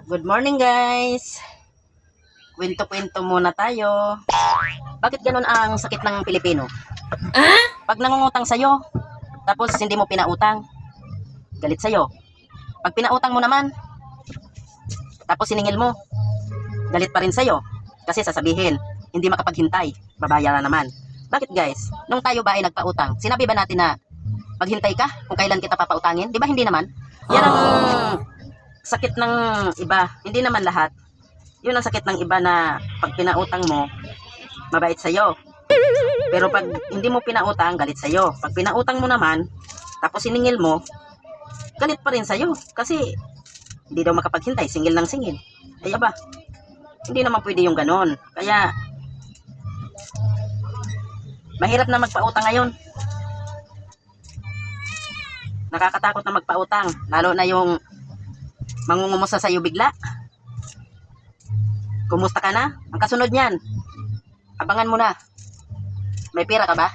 Good morning guys. Kwento-kwento muna tayo. Bakit ganun ang sakit ng Pilipino? Pag nangungutang sa'yo, tapos hindi mo pinautang, galit sa'yo. Pag pinautang mo naman, tapos siningil mo, galit pa rin sa'yo. Kasi sasabihin, hindi makapaghintay, babayaran naman. Bakit guys? Nung tayo ba ay nagpautang, sinabi ba natin na maghintay ka kung kailan kita papautangin? Di ba hindi naman? Yan ang sakit ng iba, hindi naman lahat. Yun ang sakit ng iba na pag pinautang mo, mabait sa'yo. Pero pag hindi mo pinautang, galit sa'yo. Pag pinautang mo naman, tapos siningil mo, galit pa rin sa'yo. Kasi hindi daw makapaghintay, singil ng singil. Ay aba, hindi naman pwede yung ganon. Kaya, mahirap na magpautang ngayon. Nakakatakot na magpautang, lalo na yung mangungumusta sa'yo bigla. Kumusta ka na? Ang kasunod niyan, abangan mo na. May pera ka ba?